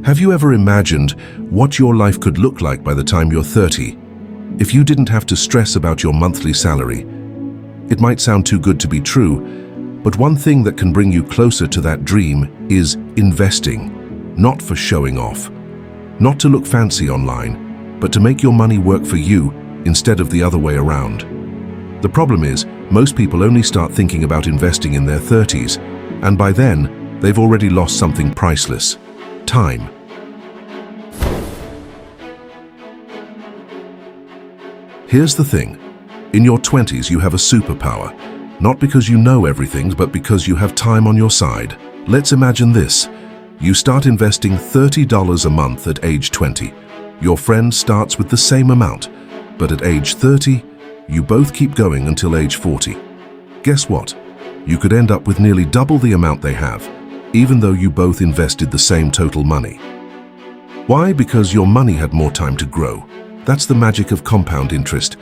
Have you ever imagined what your life could look like by the time you're 30? If you didn't have to stress about your monthly salary. It might sound too good to be true, but one thing that can bring you closer to that dream is investing, not for showing off, not to look fancy online, but to make your money work for you instead of the other way around. The problem is, most people only start thinking about investing in their 30s, and by then, they've already lost something priceless: time. Here's the thing. In your 20s, you have a superpower. Not because you know everything, but because you have time on your side. Let's imagine this. You start investing $30 a month at age 20. Your friend starts with the same amount, but at age 30, you both keep going until age 40. Guess what? You could end up with nearly double the amount they have, even though you both invested the same total money. Why? Because your money had more time to grow. That's the magic of compound interest,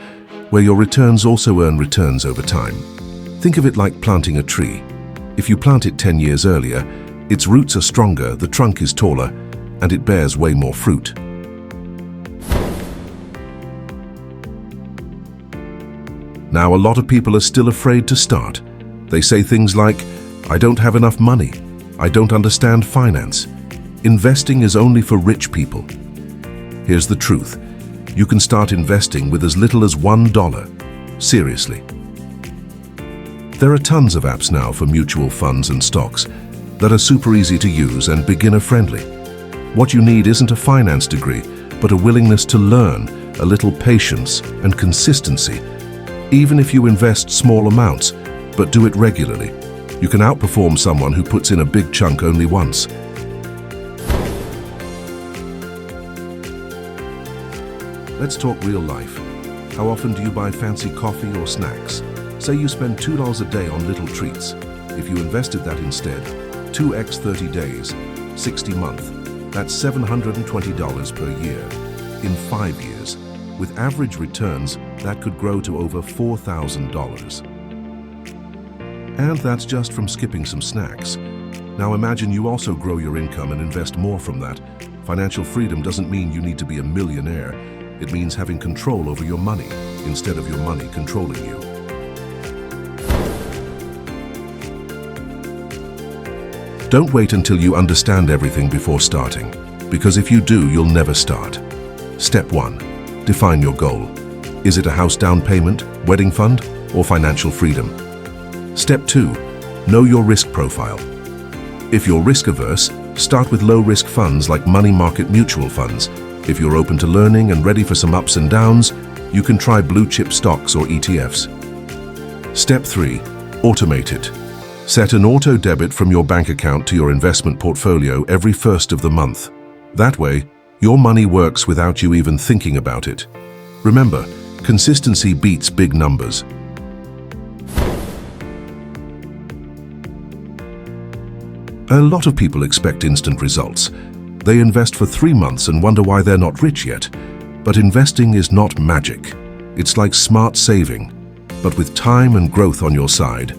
where your returns also earn returns over time. Think of it like planting a tree. If you plant it 10 years earlier, its roots are stronger, the trunk is taller, and it bears way more fruit. Now, a lot of people are still afraid to start. They say things like, "I don't have enough money. I don't understand finance. Investing is only for rich people." Here's the truth. You can start investing with as little as $1. Seriously. There are tons of apps now for mutual funds and stocks that are super easy to use and beginner-friendly. What you need isn't a finance degree, but a willingness to learn, a little patience and consistency. Even if you invest small amounts, but do it regularly, you can outperform someone who puts in a big chunk only once. Let's talk real life. How often do you buy fancy coffee or snacks? Say you spend $2 a day on little treats. If you invested that instead, 2x 30 days, 60 months, that's $720 per year. In 5 years, with average returns, that could grow to over $4,000. And that's just from skipping some snacks. Now imagine you also grow your income and invest more from that. Financial freedom doesn't mean you need to be a millionaire. It means having control over your money instead of your money controlling you. Don't wait until you understand everything before starting, because if you do, you'll never start. Step 1. Define your goal. Is it a house down payment, wedding fund, or financial freedom? Step 2. Know your risk profile. If you're risk-averse, start with low-risk funds like money market mutual funds. If you're open to learning and ready for some ups and downs, you can try blue-chip stocks or ETFs. Step 3. Automate it. Set an auto debit from your bank account to your investment portfolio every first of the month. That way, your money works without you even thinking about it. Remember, consistency beats big numbers. A lot of people expect instant results. They invest for 3 months and wonder why they're not rich yet. But investing is not magic. It's like smart saving, but with time and growth on your side.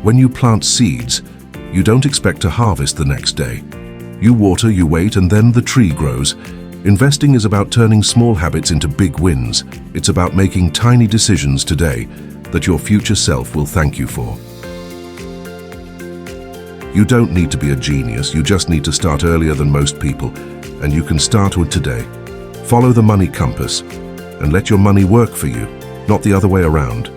When you plant seeds, you don't expect to harvest the next day. You water, you wait, and then the tree grows. Investing is about turning small habits into big wins. It's about making tiny decisions today that your future self will thank you for. You don't need to be a genius, you just need to start earlier than most people, and you can start with today. Follow the money compass and let your money work for you, not the other way around.